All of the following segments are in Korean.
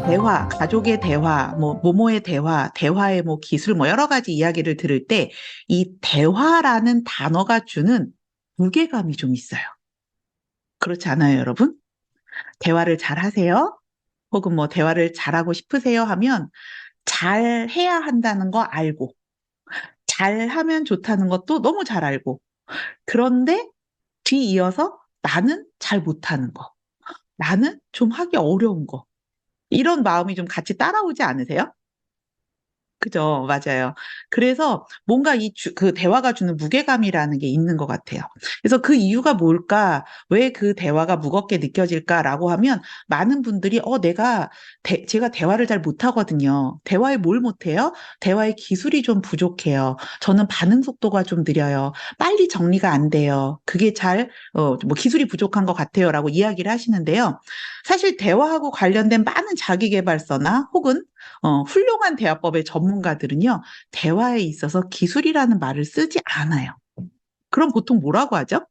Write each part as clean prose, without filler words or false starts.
대화, 가족의 대화, 뭐, 모모의 대화, 대화의 뭐 기술, 뭐 여러 가지 이야기를 들을 때 이 대화라는 단어가 주는 무게감이 좀 있어요. 그렇지 않아요, 여러분? 대화를 잘 하세요? 혹은 뭐 대화를 잘하고 싶으세요? 하면 잘 해야 한다는 거 알고, 잘 하면 좋다는 것도 너무 잘 알고, 그런데 뒤이어서 나는 잘 못하는 거, 나는 좀 하기 어려운 거, 이런 마음이 좀 같이 따라오지 않으세요? 그죠. 맞아요. 그래서 뭔가 그 대화가 주는 무게감이라는 게 있는 것 같아요. 그래서 그 이유가 뭘까? 왜 그 대화가 무겁게 느껴질까라고 하면 많은 분들이, 제가 대화를 잘 못하거든요. 대화에 뭘 못해요? 대화의 기술이 좀 부족해요. 저는 반응 속도가 좀 느려요. 빨리 정리가 안 돼요. 그게 뭐 기술이 부족한 것 같아요라고 이야기를 하시는데요. 사실 대화하고 관련된 많은 자기계발서나 혹은 훌륭한 대화법의 전문가들은요, 대화에 있어서 기술이라는 말을 쓰지 않아요. 그럼 보통 뭐라고 하죠?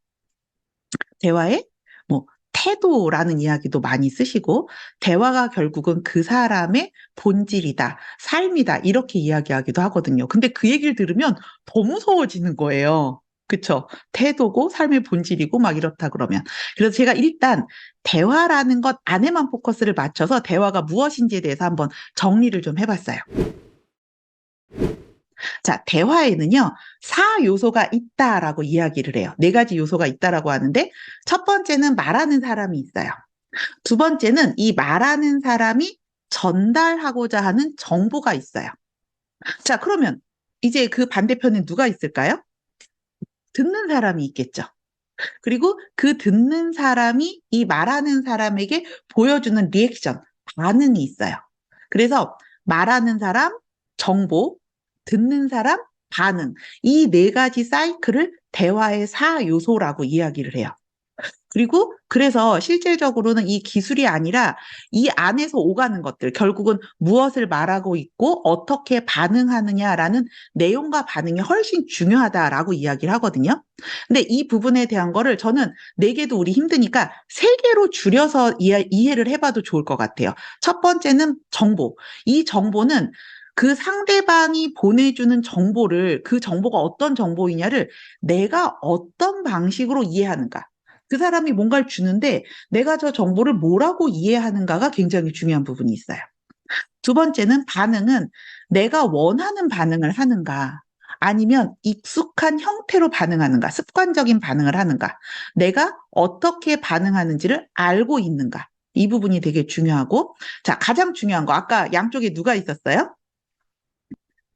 대화에 뭐 태도라는 이야기도 많이 쓰시고, 대화가 결국은 그 사람의 본질이다, 삶이다, 이렇게 이야기하기도 하거든요. 근데 그 얘기를 들으면 더 무서워지는 거예요. 그쵸? 태도고 삶의 본질이고 막 이렇다 그러면. 그래서 제가 일단 대화라는 것 안에만 포커스를 맞춰서 대화가 무엇인지에 대해서 한번 정리를 좀 해봤어요. 자, 대화에는요, 4요소가 있다라고 이야기를 해요. 4가지 요소가 있다라고 하는데, 첫 번째는 말하는 사람이 있어요. 두 번째는 이 말하는 사람이 전달하고자 하는 정보가 있어요. 자, 그러면 이제 그 반대편에 누가 있을까요? 듣는 사람이 있겠죠. 그리고 그 듣는 사람이 이 말하는 사람에게 보여주는 리액션, 반응이 있어요. 그래서 말하는 사람, 정보, 듣는 사람, 반응. 이 4가지 사이클을 대화의 4요소라고 이야기를 해요. 그리고 그래서 실질적으로는 이 기술이 아니라 이 안에서 오가는 것들, 결국은 무엇을 말하고 있고 어떻게 반응하느냐라는 내용과 반응이 훨씬 중요하다라고 이야기를 하거든요. 근데 이 부분에 대한 거를 저는 4개도 우리 힘드니까 3개로 줄여서 이해를 해봐도 좋을 것 같아요. 첫 번째는 정보. 이 정보는 그 상대방이 보내주는 정보를, 그 정보가 어떤 정보이냐를 내가 어떤 방식으로 이해하는가. 그 사람이 뭔가를 주는데 내가 저 정보를 뭐라고 이해하는가가 굉장히 중요한 부분이 있어요. 두 번째는 반응은 내가 원하는 반응을 하는가, 아니면 익숙한 형태로 반응하는가, 습관적인 반응을 하는가, 내가 어떻게 반응하는지를 알고 있는가. 이 부분이 되게 중요하고, 자, 가장 중요한 거, 아까 양쪽에 누가 있었어요?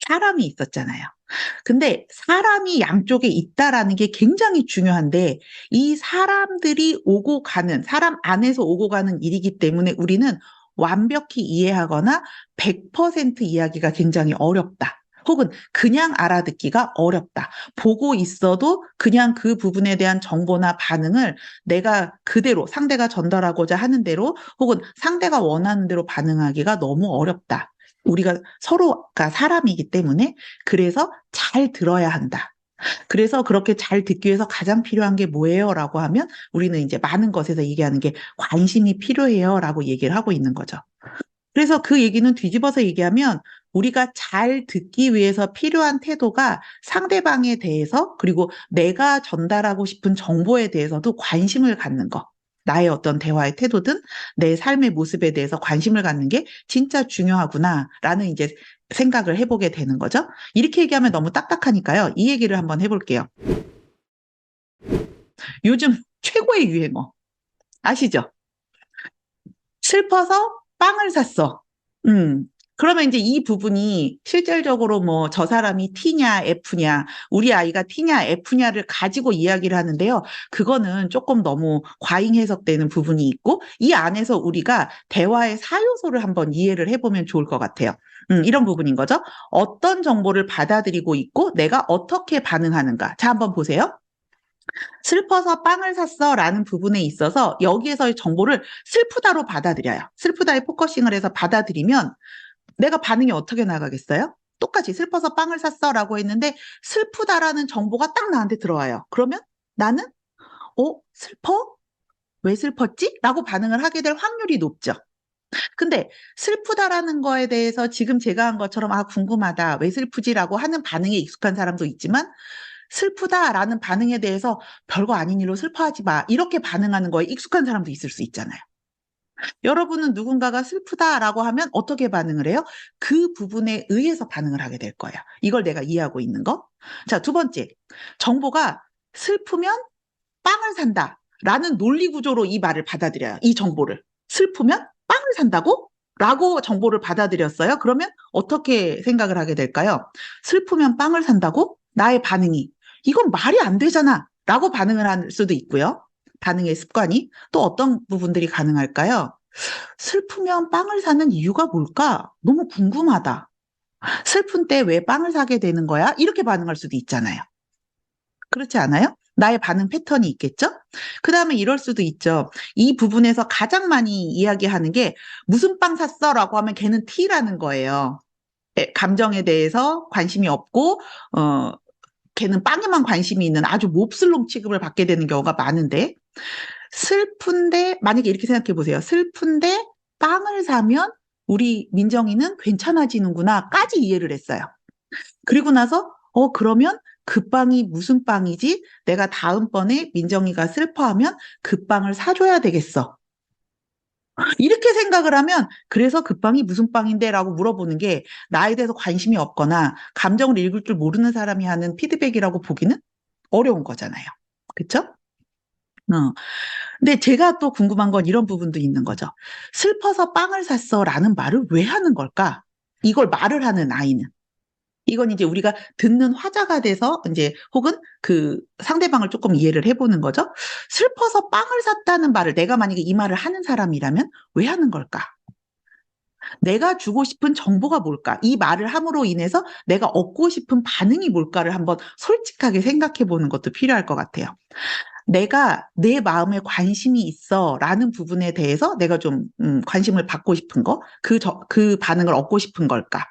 사람이 있었잖아요. 근데 사람이 양쪽에 있다라는 게 굉장히 중요한데, 이 사람들이 오고 가는, 사람 안에서 오고 가는 일이기 때문에 우리는 완벽히 이해하거나 100% 이야기가 굉장히 어렵다. 혹은 그냥 알아듣기가 어렵다. 보고 있어도 그냥 그 부분에 대한 정보나 반응을 내가 그대로 상대가 전달하고자 하는 대로 혹은 상대가 원하는 대로 반응하기가 너무 어렵다. 우리가 서로가 사람이기 때문에 그래서 잘 들어야 한다. 그래서 그렇게 잘 듣기 위해서 가장 필요한 게 뭐예요? 라고 하면 우리는 이제 많은 것에서 얘기하는 게 관심이 필요해요. 라고 얘기를 하고 있는 거죠. 그래서 그 얘기는 뒤집어서 얘기하면 우리가 잘 듣기 위해서 필요한 태도가 상대방에 대해서 그리고 내가 전달하고 싶은 정보에 대해서도 관심을 갖는 거. 나의 어떤 대화의 태도든 내 삶의 모습에 대해서 관심을 갖는 게 진짜 중요하구나라는 이제 생각을 해보게 되는 거죠. 이렇게 얘기하면 너무 딱딱하니까요. 이 얘기를 한번 해볼게요. 요즘 최고의 유행어 아시죠? 슬퍼서 빵을 샀어. 음. 그러면 이제 이 부분이 실질적으로 뭐 저 사람이 T냐 F냐, 우리 아이가 T냐 F냐를 가지고 이야기를 하는데요. 그거는 조금 너무 과잉 해석되는 부분이 있고 이 안에서 우리가 대화의 사요소를 한번 이해를 해보면 좋을 것 같아요. 이런 부분인 거죠. 어떤 정보를 받아들이고 있고 내가 어떻게 반응하는가. 자, 한번 보세요. 슬퍼서 빵을 샀어라는 부분에 있어서 여기에서의 정보를 슬프다로 받아들여요. 슬프다에 포커싱을 해서 받아들이면 내가 반응이 어떻게 나가겠어요? 똑같이 슬퍼서 빵을 샀어라고 했는데 슬프다라는 정보가 딱 나한테 들어와요. 그러면 나는 슬퍼? 왜 슬펐지? 라고 반응을 하게 될 확률이 높죠. 근데 슬프다라는 거에 대해서 지금 제가 한 것처럼 궁금하다. 왜 슬프지라고 하는 반응에 익숙한 사람도 있지만 슬프다라는 반응에 대해서 별거 아닌 일로 슬퍼하지 마. 이렇게 반응하는 거에 익숙한 사람도 있을 수 있잖아요. 여러분은 누군가가 슬프다라고 하면 어떻게 반응을 해요? 그 부분에 의해서 반응을 하게 될 거예요. 이걸 내가 이해하고 있는 거. 자, 두 번째. 정보가 슬프면 빵을 산다. 라는 논리 구조로 이 말을 받아들여요. 이 정보를. 슬프면 빵을 산다고? 라고 정보를 받아들였어요. 그러면 어떻게 생각을 하게 될까요? 슬프면 빵을 산다고? 나의 반응이. 이건 말이 안 되잖아. 라고 반응을 할 수도 있고요. 반응의 습관이. 또 어떤 부분들이 가능할까요? 슬프면 빵을 사는 이유가 뭘까? 너무 궁금하다. 슬픈 때 왜 빵을 사게 되는 거야? 이렇게 반응할 수도 있잖아요. 그렇지 않아요? 나의 반응 패턴이 있겠죠? 그 다음에 이럴 수도 있죠. 이 부분에서 가장 많이 이야기하는 게 무슨 빵 샀어? 라고 하면 걔는 T라는 거예요. 감정에 대해서 관심이 없고, 걔는 빵에만 관심이 있는 아주 몹쓸놈 취급을 받게 되는 경우가 많은데, 슬픈데, 만약에 이렇게 생각해 보세요. 슬픈데 빵을 사면 우리 민정이는 괜찮아지는구나까지 이해를 했어요. 그리고 나서, 그러면 그 빵이 무슨 빵이지? 내가 다음번에 민정이가 슬퍼하면 그 빵을 사줘야 되겠어. 이렇게 생각을 하면, 그래서 그 빵이 무슨 빵인데? 라고 물어보는 게 나에 대해서 관심이 없거나 감정을 읽을 줄 모르는 사람이 하는 피드백이라고 보기는 어려운 거잖아요. 그쵸? 근데 제가 또 궁금한 건 이런 부분도 있는 거죠. 슬퍼서 빵을 샀어 라는 말을 왜 하는 걸까? 이걸 말을 하는 아이는. 이건 이제 우리가 듣는 화자가 돼서 이제 혹은 그 상대방을 조금 이해를 해보는 거죠. 슬퍼서 빵을 샀다는 말을 내가 만약에 이 말을 하는 사람이라면 왜 하는 걸까? 내가 주고 싶은 정보가 뭘까? 이 말을 함으로 인해서 내가 얻고 싶은 반응이 뭘까를 한번 솔직하게 생각해 보는 것도 필요할 것 같아요. 내가 내 마음에 관심이 있어 라는 부분에 대해서 내가 좀 관심을 받고 싶은 거, 그 반응을 얻고 싶은 걸까?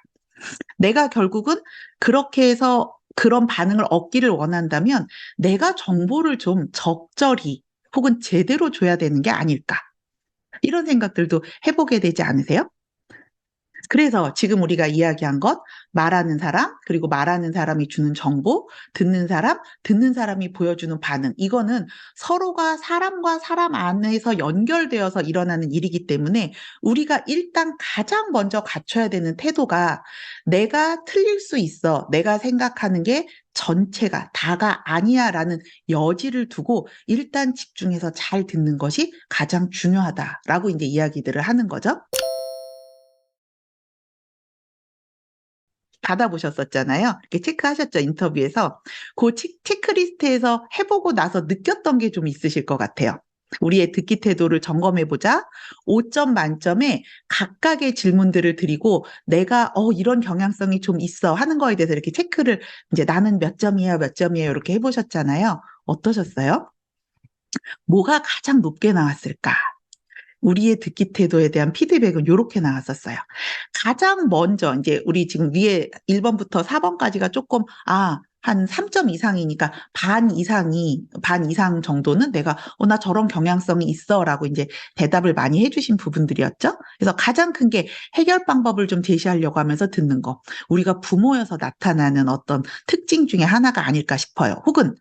내가 결국은 그렇게 해서 그런 반응을 얻기를 원한다면 내가 정보를 좀 적절히 혹은 제대로 줘야 되는 게 아닐까? 이런 생각들도 해보게 되지 않으세요? 그래서 지금 우리가 이야기한 것, 말하는 사람, 그리고 말하는 사람이 주는 정보, 듣는 사람이 보여주는 반응. 이거는 서로가 사람과 사람 안에서 연결되어서 일어나는 일이기 때문에 우리가 일단 가장 먼저 갖춰야 되는 태도가 내가 틀릴 수 있어. 내가 생각하는 게 전체가 다가 아니야 라는 여지를 두고 일단 집중해서 잘 듣는 것이 가장 중요하다라고 이제 이야기들을 하는 거죠. 받아보셨었잖아요. 이렇게 체크하셨죠, 인터뷰에서. 그 체크리스트에서 해보고 나서 느꼈던 게 좀 있으실 것 같아요. 우리의 듣기 태도를 점검해보자. 5점 만점에 각각의 질문들을 드리고 내가 이런 경향성이 좀 있어 하는 거에 대해서 이렇게 체크를 이제 나는 몇 점이에요, 몇 점이에요 이렇게 해보셨잖아요. 어떠셨어요? 뭐가 가장 높게 나왔을까? 우리의 듣기 태도에 대한 피드백은 이렇게 나왔었어요. 가장 먼저 이제 우리 지금 위에 1번부터 4번까지가 조금 한 3점 이상이니까 반 이상 정도는 내가 나 저런 경향성이 있어라고 이제 대답을 많이 해주신 부분들이었죠. 그래서 가장 큰 게 해결 방법을 좀 제시하려고 하면서 듣는 거. 우리가 부모여서 나타나는 어떤 특징 중에 하나가 아닐까 싶어요. 혹은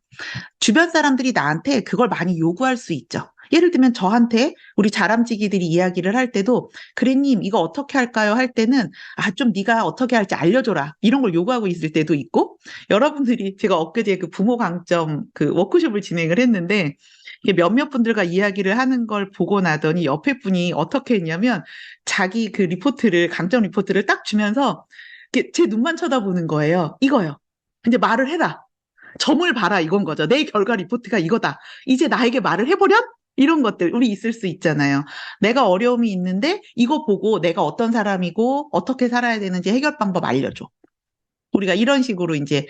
주변 사람들이 나한테 그걸 많이 요구할 수 있죠. 예를 들면 저한테 우리 자람쥐기들이 이야기를 할 때도 그래님 이거 어떻게 할까요? 할 때는 좀 네가 어떻게 할지 알려줘라 이런 걸 요구하고 있을 때도 있고 여러분들이 제가 엊그제 그 부모 강점 그 워크숍을 진행을 했는데 몇몇 분들과 이야기를 하는 걸 보고 나더니 옆에 분이 어떻게 했냐면 자기 그 강점 리포트를 딱 주면서 제 눈만 쳐다보는 거예요. 이거요. 이제 말을 해라. 점을 봐라 이건 거죠. 내 결과 리포트가 이거다. 이제 나에게 말을 해보렴? 이런 것들 우리 있을 수 있잖아요. 내가 어려움이 있는데 이거 보고 내가 어떤 사람이고 어떻게 살아야 되는지 해결 방법 알려줘. 우리가 이런 식으로 이제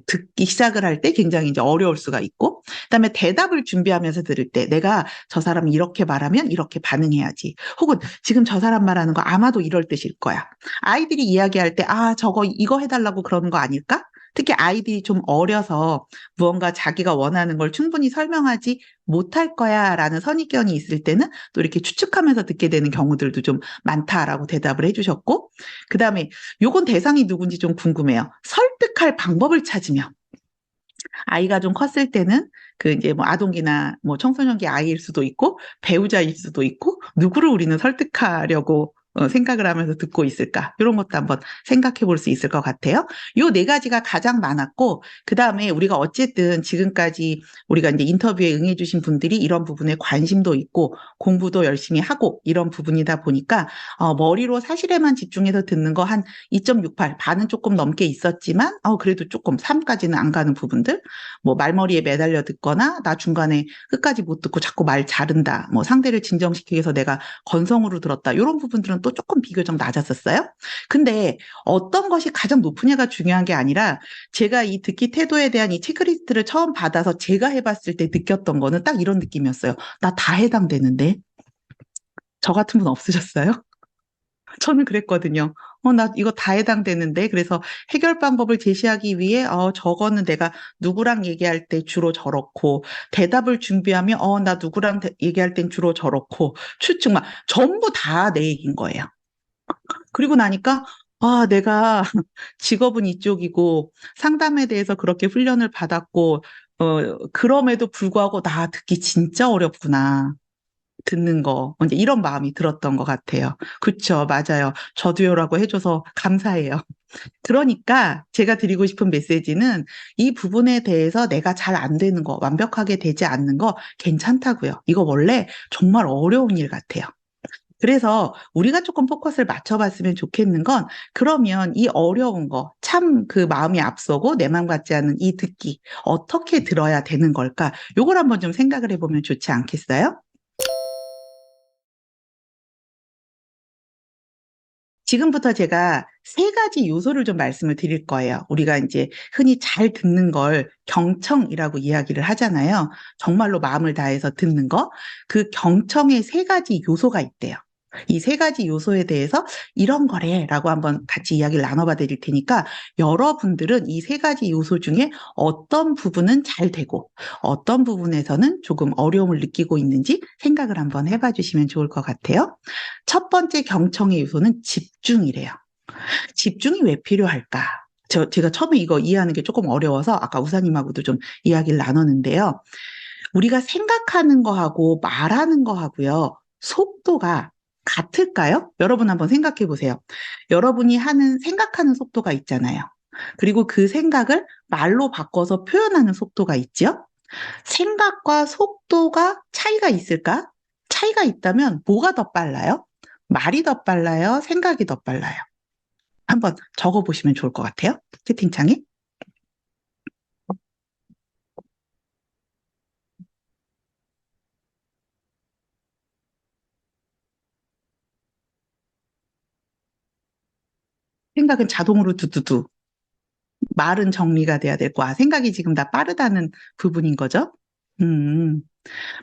듣기 시작을 할 때 굉장히 이제 어려울 수가 있고, 그다음에 대답을 준비하면서 들을 때 내가 저 사람이 이렇게 말하면 이렇게 반응해야지. 혹은 지금 저 사람 말하는 거 아마도 이럴 뜻일 거야. 아이들이 이야기할 때 저거 이거 해달라고 그러는 거 아닐까? 특히 아이들이 좀 어려서 무언가 자기가 원하는 걸 충분히 설명하지 못할 거야 라는 선입견이 있을 때는 또 이렇게 추측하면서 듣게 되는 경우들도 좀 많다라고 대답을 해주셨고, 그 다음에 요건 대상이 누군지 좀 궁금해요. 설득할 방법을 찾으며. 아이가 좀 컸을 때는 그 이제 뭐 아동기나 뭐 청소년기 아이일 수도 있고 배우자일 수도 있고 누구를 우리는 설득하려고 생각을 하면서 듣고 있을까? 이런 것도 한번 생각해 볼 수 있을 것 같아요. 요 네 가지가 가장 많았고, 그 다음에 우리가 어쨌든 지금까지 우리가 이제 인터뷰에 응해주신 분들이 이런 부분에 관심도 있고 공부도 열심히 하고 이런 부분이다 보니까 머리로 사실에만 집중해서 듣는 거 한 2.68, 반은 조금 넘게 있었지만 그래도 조금 3까지는 안 가는 부분들, 뭐 말머리에 매달려 듣거나 나 중간에 끝까지 못 듣고 자꾸 말 자른다, 뭐 상대를 진정시키기 위해서 내가 건성으로 들었다, 이런 부분들은 또 조금 비교적 낮았었어요. 근데 어떤 것이 가장 높으냐가 중요한 게 아니라 제가 이 듣기 태도에 대한 이 체크리스트를 처음 받아서 제가 해봤을 때 느꼈던 거는 딱 이런 느낌이었어요. 나 다 해당되는데. 저 같은 분 없으셨어요? 저는 그랬거든요. 나 이거 다 해당되는데. 그래서 해결 방법을 제시하기 위해, 저거는 내가 누구랑 얘기할 때 주로 저렇고, 대답을 준비하면, 나 누구랑 얘기할 땐 주로 저렇고, 추측 막, 전부 다 내 얘기인 거예요. 그리고 나니까, 내가 직업은 이쪽이고, 상담에 대해서 그렇게 훈련을 받았고, 그럼에도 불구하고 나 듣기 진짜 어렵구나. 듣는 거. 이제 이런 마음이 들었던 것 같아요. 그쵸, 맞아요. 저도요라고 해줘서 감사해요. 그러니까 제가 드리고 싶은 메시지는 이 부분에 대해서 내가 잘 안 되는 거, 완벽하게 되지 않는 거 괜찮다고요. 이거 원래 정말 어려운 일 같아요. 그래서 우리가 조금 포커스를 맞춰봤으면 좋겠는 건, 그러면 이 어려운 거, 참 그 마음이 앞서고 내 맘 같지 않은 이 듣기, 어떻게 들어야 되는 걸까? 요걸 한번 좀 생각을 해보면 좋지 않겠어요? 지금부터 제가 세 가지 요소를 좀 말씀을 드릴 거예요. 우리가 이제 흔히 잘 듣는 걸 경청이라고 이야기를 하잖아요. 정말로 마음을 다해서 듣는 거. 그 경청의 세 가지 요소가 있대요. 이 세 가지 요소에 대해서 이런 거래라고 한번 같이 이야기를 나눠봐 드릴 테니까, 여러분들은 이 세 가지 요소 중에 어떤 부분은 잘 되고 어떤 부분에서는 조금 어려움을 느끼고 있는지 생각을 한번 해봐 주시면 좋을 것 같아요. 첫 번째 경청의 요소는 집중이래요. 집중이 왜 필요할까? 제가 처음에 이거 이해하는 게 조금 어려워서 아까 우사님하고도 좀 이야기를 나눴는데요. 우리가 생각하는 거하고 말하는 거하고요, 속도가 같을까요? 여러분 한번 생각해 보세요. 여러분이 생각하는 속도가 있잖아요. 그리고 그 생각을 말로 바꿔서 표현하는 속도가 있죠? 생각과 속도가 차이가 있을까? 차이가 있다면 뭐가 더 빨라요? 말이 더 빨라요? 생각이 더 빨라요? 한번 적어보시면 좋을 것 같아요. 채팅창에. 생각은 자동으로 두두두. 말은 정리가 돼야 될 거야. 생각이 지금 다 빠르다는 부분인 거죠? 음,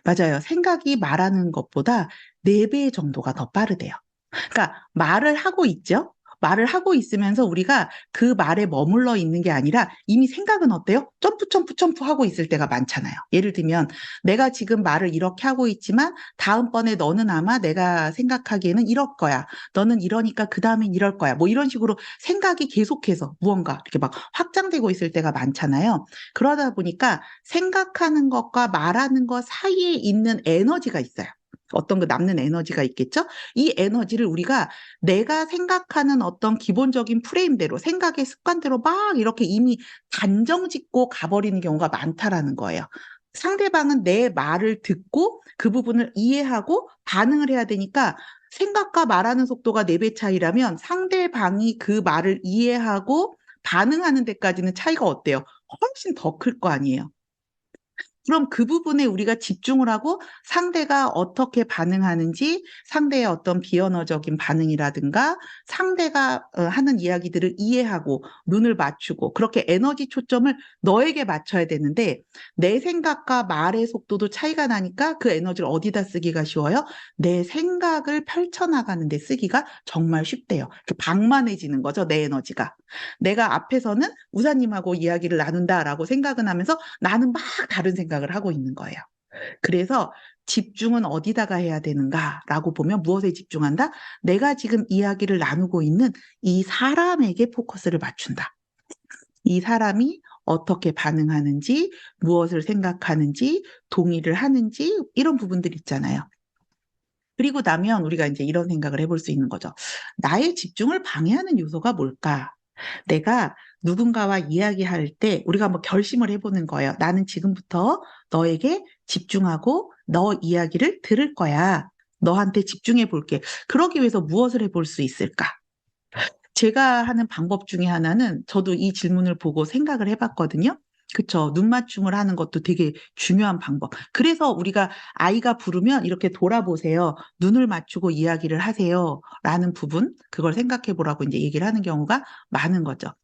맞아요. 생각이 말하는 것보다 4배 정도가 더 빠르대요. 그러니까 말을 하고 있죠? 말을 하고 있으면서 우리가 그 말에 머물러 있는 게 아니라 이미 생각은 어때요? 점프, 점프, 점프 하고 있을 때가 많잖아요. 예를 들면 내가 지금 말을 이렇게 하고 있지만 다음번에 너는 아마 내가 생각하기에는 이럴 거야. 너는 이러니까 그 다음엔 이럴 거야. 뭐 이런 식으로 생각이 계속해서 무언가 이렇게 막 확장되고 있을 때가 많잖아요. 그러다 보니까 생각하는 것과 말하는 것 사이에 있는 에너지가 있어요. 어떤 그 남는 에너지가 있겠죠? 이 에너지를 우리가 내가 생각하는 어떤 기본적인 프레임대로, 생각의 습관대로 막 이렇게 이미 단정 짓고 가버리는 경우가 많다라는 거예요. 상대방은 내 말을 듣고 그 부분을 이해하고 반응을 해야 되니까, 생각과 말하는 속도가 4배 차이라면 상대방이 그 말을 이해하고 반응하는 데까지는 차이가 어때요? 훨씬 더 클 거 아니에요. 그럼 그 부분에 우리가 집중을 하고 상대가 어떻게 반응하는지, 상대의 어떤 비언어적인 반응이라든가 상대가 하는 이야기들을 이해하고 눈을 맞추고 그렇게 에너지 초점을 너에게 맞춰야 되는데 내 생각과 말의 속도도 차이가 나니까 그 에너지를 어디다 쓰기가 쉬워요? 내 생각을 펼쳐나가는 데 쓰기가 정말 쉽대요. 방만해지는 거죠, 내 에너지가. 내가 앞에서는 우사님하고 이야기를 나눈다라고 생각은 하면서 나는 막 다른 생각을 하고 있는 거예요. 그래서 집중은 어디다가 해야 되는가라고 보면 무엇에 집중한다? 내가 지금 이야기를 나누고 있는 이 사람에게 포커스를 맞춘다. 이 사람이 어떻게 반응하는지, 무엇을 생각하는지, 동의를 하는지, 이런 부분들 있잖아요. 그리고 나면 우리가 이제 이런 생각을 해볼 수 있는 거죠. 나의 집중을 방해하는 요소가 뭘까? 내가 누군가와 이야기할 때 우리가 한번 결심을 해보는 거예요. 나는 지금부터 너에게 집중하고 너 이야기를 들을 거야. 너한테 집중해 볼게. 그러기 위해서 무엇을 해볼 수 있을까? 제가 하는 방법 중에 하나는 저도 이 질문을 보고 생각을 해봤거든요. 그쵸. 눈 맞춤을 하는 것도 되게 중요한 방법. 그래서 우리가 아이가 부르면 이렇게 돌아보세요. 눈을 맞추고 이야기를 하세요. 라는 부분, 그걸 생각해 보라고 이제 얘기를 하는 경우가 많은 거죠.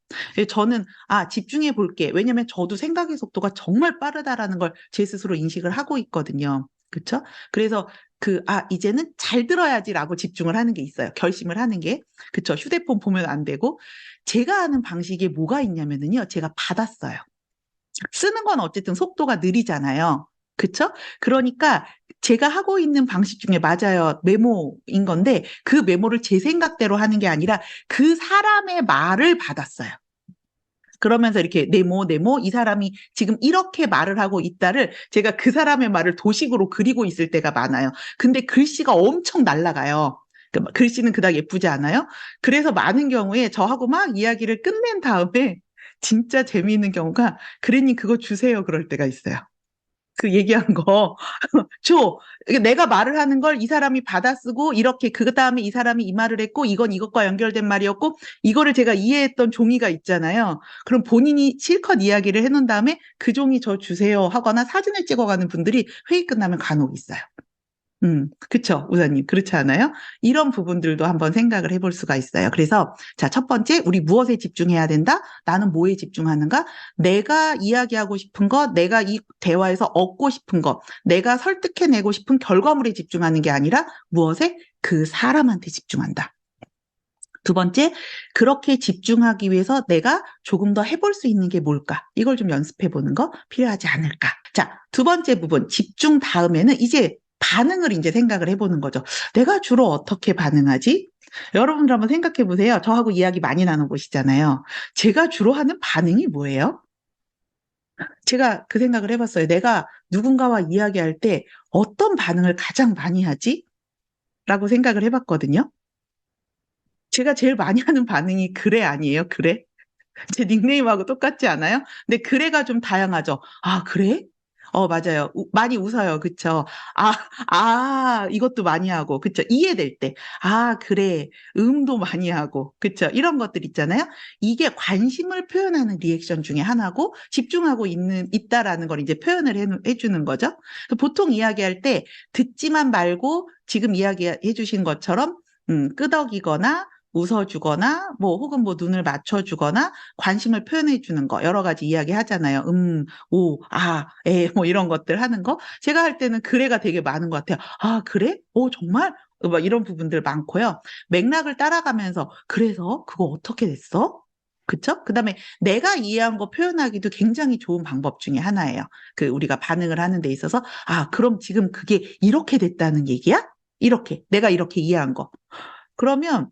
저는, 집중해 볼게. 왜냐면 저도 생각의 속도가 정말 빠르다라는 걸 제 스스로 인식을 하고 있거든요. 그쵸? 그래서 이제는 잘 들어야지라고 집중을 하는 게 있어요. 결심을 하는 게. 그쵸? 휴대폰 보면 안 되고. 제가 하는 방식이 뭐가 있냐면은요. 제가 받았어요. 쓰는 건 어쨌든 속도가 느리잖아요. 그쵸? 그러니까 제가 하고 있는 방식 중에 맞아요. 메모인 건데 그 메모를 제 생각대로 하는 게 아니라 그 사람의 말을 받았어요. 그러면서 이렇게 네모, 이 사람이 지금 이렇게 말을 하고 있다를 제가 그 사람의 말을 도식으로 그리고 있을 때가 많아요. 근데 글씨가 엄청 날아가요. 글씨는 그닥 예쁘지 않아요? 그래서 많은 경우에 저하고 막 이야기를 끝낸 다음에 진짜 재미있는 경우가 그래님 그거 주세요 그럴 때가 있어요. 그 얘기한 거 줘. 내가 말을 하는 걸 이 사람이 받아쓰고 이렇게 그다음에 이 사람이 이 말을 했고 이건 이것과 연결된 말이었고 이거를 제가 이해했던 종이가 있잖아요. 그럼 본인이 실컷 이야기를 해놓은 다음에 그 종이 저 주세요 하거나 사진을 찍어가는 분들이 회의 끝나면 간혹 있어요. 그쵸, 우사님. 그렇지 않아요? 이런 부분들도 한번 생각을 해볼 수가 있어요. 그래서, 자, 첫 번째, 우리 무엇에 집중해야 된다? 나는 뭐에 집중하는가? 내가 이야기하고 싶은 것, 내가 이 대화에서 얻고 싶은 것, 내가 설득해내고 싶은 결과물에 집중하는 게 아니라 무엇에? 그 사람한테 집중한다. 두 번째, 그렇게 집중하기 위해서 내가 조금 더 해볼 수 있는 게 뭘까? 이걸 좀 연습해 보는 거 필요하지 않을까? 자, 두 번째 부분, 집중 다음에는 이제 반응을 이제 생각을 해보는 거죠. 내가 주로 어떻게 반응하지? 여러분들 한번 생각해 보세요. 저하고 이야기 많이 나눠보시잖아요. 제가 주로 하는 반응이 뭐예요? 제가 그 생각을 해봤어요. 내가 누군가와 이야기할 때 어떤 반응을 가장 많이 하지? 라고 생각을 해봤거든요. 제가 제일 많이 하는 반응이 그래 아니에요? 그래? 제 닉네임하고 똑같지 않아요? 근데 그래가 좀 다양하죠. 아, 그래? 맞아요. 많이 웃어요. 그쵸? 아, 이것도 많이 하고. 그쵸? 이해될 때. 아, 그래. 음도 많이 하고. 그쵸? 이런 것들 있잖아요. 이게 관심을 표현하는 리액션 중에 하나고, 집중하고 있다라는 걸 이제 표현을 해주는 거죠. 보통 이야기할 때 듣지만 말고 지금 이야기해 주신 것처럼, 끄덕이거나, 웃어주거나, 혹은 눈을 맞춰주거나, 관심을 표현해 주는 거, 여러 가지 이야기 하잖아요. 오, 이런 것들 하는 거. 제가 할 때는 그래가 되게 많은 것 같아요. 아, 그래? 정말? 막 이런 부분들 많고요. 맥락을 따라가면서, 그래서 그거 어떻게 됐어? 그쵸? 그 다음에 내가 이해한 거 표현하기도 굉장히 좋은 방법 중에 하나예요. 우리가 반응을 하는 데 있어서, 그럼 지금 그게 이렇게 됐다는 얘기야? 이렇게. 내가 이렇게 이해한 거. 그러면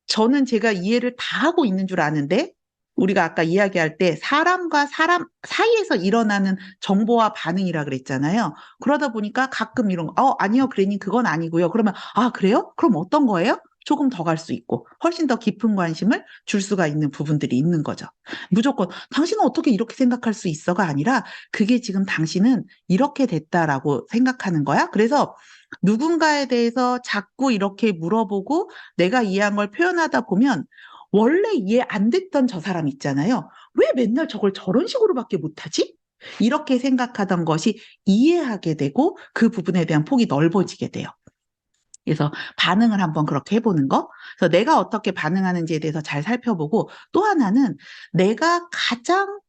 저는 제가 이해를 다 하고 있는 줄 아는데 우리가 아까 이야기할 때 사람과 사람 사이에서 일어나는 정보와 반응이라 그랬잖아요. 그러다 보니까 가끔 이런 거, 아니요, 그래님 그건 아니고요. 그러면 그래요? 그럼 어떤 거예요? 조금 더 갈 수 있고 훨씬 더 깊은 관심을 줄 수가 있는 부분들이 있는 거죠. 무조건 당신은 어떻게 이렇게 생각할 수 있어가 아니라 그게 지금 당신은 이렇게 됐다라고 생각하는 거야. 그래서 누군가에 대해서 자꾸 이렇게 물어보고 내가 이해한 걸 표현하다 보면 원래 이해 안 됐던 저 사람 있잖아요. 왜 맨날 저걸 저런 식으로밖에 못하지? 이렇게 생각하던 것이 이해하게 되고 그 부분에 대한 폭이 넓어지게 돼요. 그래서 반응을 한번 그렇게 해보는 거. 그래서 내가 어떻게 반응하는지에 대해서 잘 살펴보고 또 하나는 내가 가장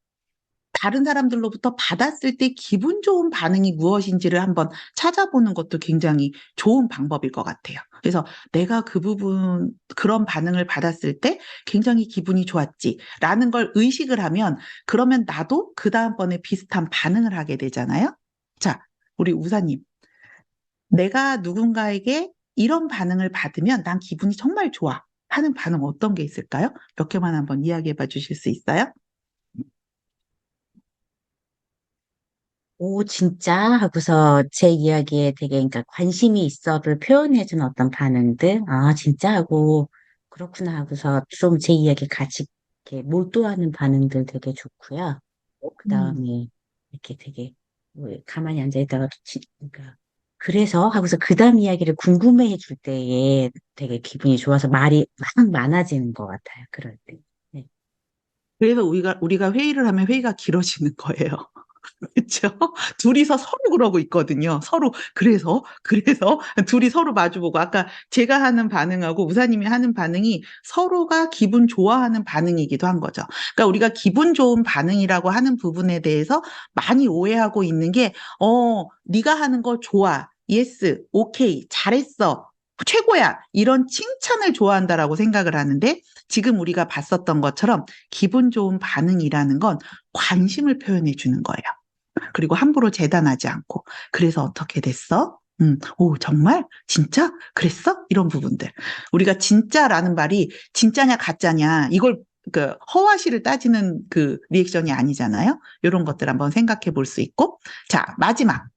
다른 사람들로부터 받았을 때 기분 좋은 반응이 무엇인지를 한번 찾아보는 것도 굉장히 좋은 방법일 것 같아요. 그래서 내가 그 부분, 그런 반응을 받았을 때 굉장히 기분이 좋았지라는 걸 의식을 하면 그러면 나도 그 다음번에 비슷한 반응을 하게 되잖아요. 자, 우리 우사님. 내가 누군가에게 이런 반응을 받으면 난 기분이 정말 좋아 하는 반응 어떤 게 있을까요? 몇 개만 한번 이야기해 봐 주실 수 있어요? 오, 진짜? 하고서 제 이야기에 되게, 그러니까 관심이 있어를 표현해준 어떤 반응들? 아, 진짜? 하고, 그렇구나 하고서 좀 제 이야기 같이 이렇게 몰두하는 반응들 되게 좋고요. 그 음. 다음에 이렇게 되게, 뭐 가만히 앉아있다가, 그러니까, 그래서 하고서 그 다음 이야기를 궁금해해 줄 때에 되게 기분이 좋아서 말이 막 많아지는 것 같아요. 그럴 때. 네. 그래서 우리가 회의를 하면 회의가 길어지는 거예요. 그렇죠? 둘이서 서로 그러고 있거든요. 서로 그래서 둘이 서로 마주보고 아까 제가 하는 반응하고 우사님이 하는 반응이 서로가 기분 좋아하는 반응이기도 한 거죠. 그러니까 우리가 기분 좋은 반응이라고 하는 부분에 대해서 많이 오해하고 있는 게 네가 하는 거 좋아. 예스, 오케이, 잘했어. 최고야. 이런 칭찬을 좋아한다라고 생각을 하는데 지금 우리가 봤었던 것처럼 기분 좋은 반응이라는 건 관심을 표현해 주는 거예요. 그리고 함부로 재단하지 않고. 그래서 어떻게 됐어? 오, 정말? 진짜? 그랬어? 이런 부분들. 우리가 진짜라는 말이 진짜냐, 가짜냐, 이걸 그 허와시를 따지는 그 리액션이 아니잖아요. 이런 것들 한번 생각해 볼 수 있고. 자, 마지막.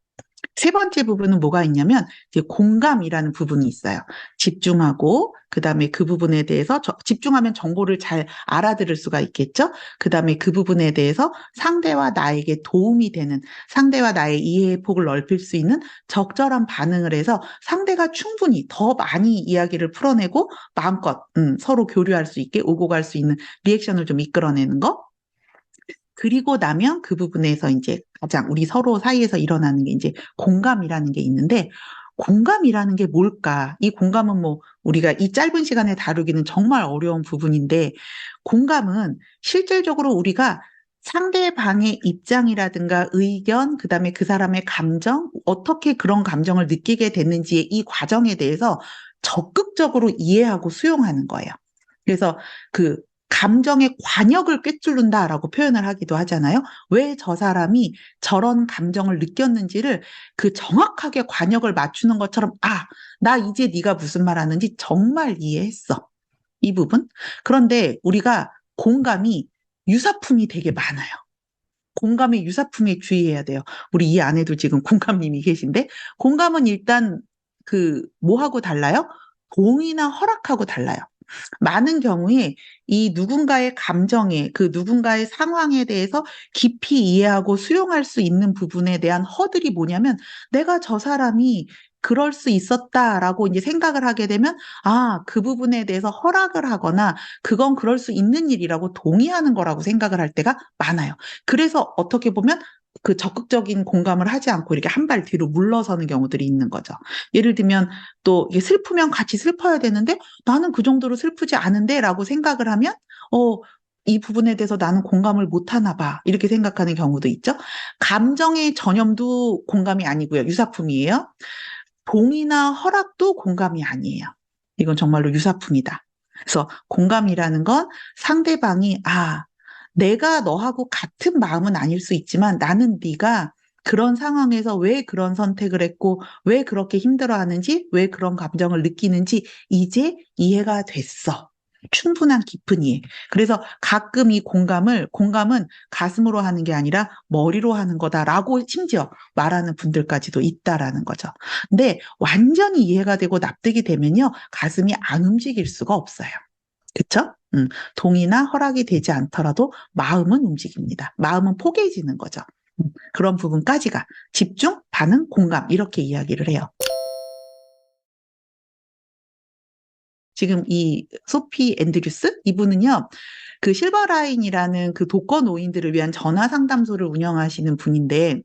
세 번째 부분은 뭐가 있냐면 이제 공감이라는 부분이 있어요. 집중하고 그다음에 그 부분에 대해서 집중하면 정보를 잘 알아들을 수가 있겠죠. 그다음에 그 부분에 대해서 상대와 나에게 도움이 되는 상대와 나의 이해의 폭을 넓힐 수 있는 적절한 반응을 해서 상대가 충분히 더 많이 이야기를 풀어내고 마음껏 서로 교류할 수 있게 오고 갈 수 있는 리액션을 좀 이끌어내는 거. 그리고 나면 그 부분에서 이제 가장 우리 서로 사이에서 일어나는 게 이제 공감이라는 게 있는데 공감이라는 게 뭘까? 이 공감은 뭐 우리가 이 짧은 시간에 다루기는 정말 어려운 부분인데 공감은 실질적으로 우리가 상대방의 입장이라든가 의견, 그다음에 그 사람의 감정, 어떻게 그런 감정을 느끼게 됐는지의 이 과정에 대해서 적극적으로 이해하고 수용하는 거예요. 그래서 그 감정의 관역을 꿰뚫는다라고 표현을 하기도 하잖아요. 왜 저 사람이 저런 감정을 느꼈는지를 그 정확하게 관역을 맞추는 것처럼 나 이제 네가 무슨 말 하는지 정말 이해했어. 이 부분. 그런데 우리가 공감이 유사품이 되게 많아요. 공감의 유사품에 주의해야 돼요. 우리 이 안에도 지금 공감님이 계신데 공감은 일단 그 뭐하고 달라요? 동의나 허락하고 달라요. 많은 경우에 이 누군가의 감정에 그 누군가의 상황에 대해서 깊이 이해하고 수용할 수 있는 부분에 대한 허들이 뭐냐면 내가 저 사람이 그럴 수 있었다라고 이제 생각을 하게 되면 그 부분에 대해서 허락을 하거나 그건 그럴 수 있는 일이라고 동의하는 거라고 생각을 할 때가 많아요. 그래서 어떻게 보면 그 적극적인 공감을 하지 않고 이렇게 한 발 뒤로 물러서는 경우들이 있는 거죠. 예를 들면 또 이게 슬프면 같이 슬퍼야 되는데 나는 그 정도로 슬프지 않은데 라고 생각을 하면, 어, 이 부분에 대해서 나는 공감을 못 하나 봐. 이렇게 생각하는 경우도 있죠. 감정의 전염도 공감이 아니고요. 유사품이에요. 동의나 허락도 공감이 아니에요. 이건 정말로 유사품이다. 그래서 공감이라는 건 상대방이, 내가 너하고 같은 마음은 아닐 수 있지만 나는 네가 그런 상황에서 왜 그런 선택을 했고, 왜 그렇게 힘들어하는지, 왜 그런 감정을 느끼는지 이제 이해가 됐어. 충분한 깊은 이해. 그래서 가끔 이 공감은 가슴으로 하는 게 아니라 머리로 하는 거다라고 심지어 말하는 분들까지도 있다라는 거죠. 근데 완전히 이해가 되고 납득이 되면요, 가슴이 안 움직일 수가 없어요. 그쵸? 동의나 허락이 되지 않더라도 마음은 움직입니다. 마음은 포개지는 거죠. 그런 부분까지가 집중, 반응, 공감 이렇게 이야기를 해요. 지금 이 소피 앤드류스 이분은요. 그 실버라인이라는 그 독거노인들을 위한 전화 상담소를 운영하시는 분인데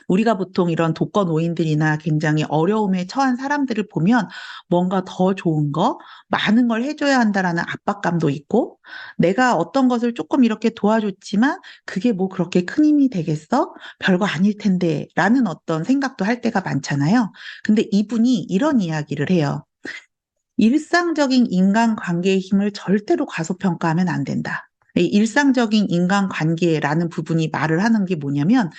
우리가 보통 이런 독거노인들이나 굉장히 어려움에 처한 사람들을 보면 뭔가 더 좋은 거, 많은 걸 해줘야 한다라는 압박감도 있고, 내가 어떤 것을 조금 이렇게 도와줬지만 그게 뭐 그렇게 큰 힘이 되겠어? 별거 아닐 텐데, 라는 어떤 생각도 할 때가 많잖아요. 근데 이분이 이런 이야기를 해요. 일상적인 인간관계의 힘을 절대로 과소평가하면 안 된다. 이 일상적인 인간관계라는 부분이 말을 하는 게 뭐냐면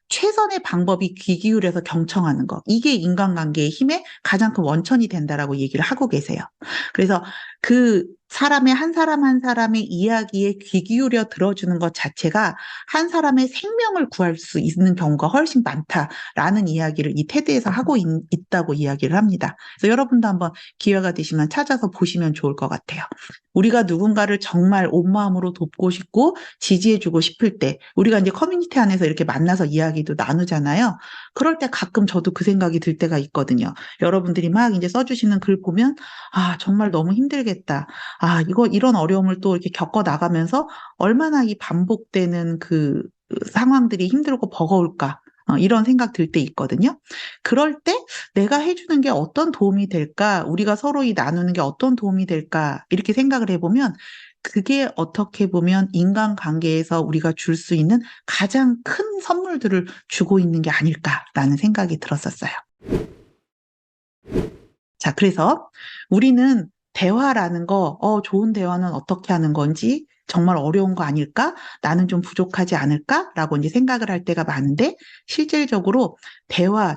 최선의 방법이 귀 기울여서 경청하는 거. 이게 인간관계의 힘의 가장 큰 원천이 된다라고 얘기를 하고 계세요. 그래서 그 사람의 한 사람 한 사람의 이야기에 귀 기울여 들어주는 것 자체가 한 사람의 생명을 구할 수 있는 경우가 훨씬 많다라는 이야기를 이 테드에서 하고 있다고 이야기를 합니다. 그래서 여러분도 한번 기회가 되시면 찾아서 보시면 좋을 것 같아요. 우리가 누군가를 정말 온 마음으로 돕고 싶고 지지해주고 싶을 때 우리가 이제 커뮤니티 안에서 이렇게 만나서 이야기도 나누잖아요. 그럴 때 가끔 저도 그 생각이 들 때가 있거든요. 여러분들이 막 이제 써주시는 글 보면 아 정말 너무 힘들겠다. 아 이거 이런 어려움을 또 이렇게 겪어 나가면서 얼마나 이 반복되는 그 상황들이 힘들고 버거울까. 이런 생각 들 때 있거든요. 그럴 때 내가 해주는 게 어떤 도움이 될까? 우리가 서로 이 나누는 게 어떤 도움이 될까? 이렇게 생각을 해보면 그게 어떻게 보면 인간관계에서 우리가 줄 수 있는 가장 큰 선물들을 주고 있는 게 아닐까라는 생각이 들었었어요. 자, 그래서 우리는 대화라는 거, 좋은 대화는 어떻게 하는 건지, 정말 어려운 거 아닐까? 나는 좀 부족하지 않을까? 라고 이제 생각을 할 때가 많은데, 실질적으로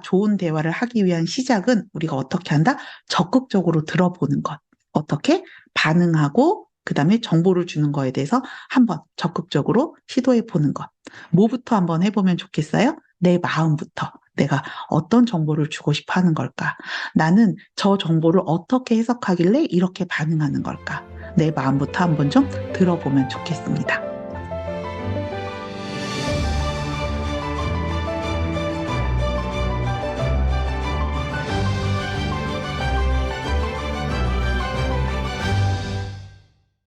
좋은 대화를 하기 위한 시작은 우리가 어떻게 한다? 적극적으로 들어보는 것. 어떻게? 반응하고, 그 다음에 정보를 주는 거에 대해서 한번 적극적으로 시도해 보는 것. 뭐부터 한번 해보면 좋겠어요? 내 마음부터. 내가 어떤 정보를 주고 싶어 하는 걸까? 나는 저 정보를 어떻게 해석하길래 이렇게 반응하는 걸까? 내 마음부터 한번 좀 들어보면 좋겠습니다.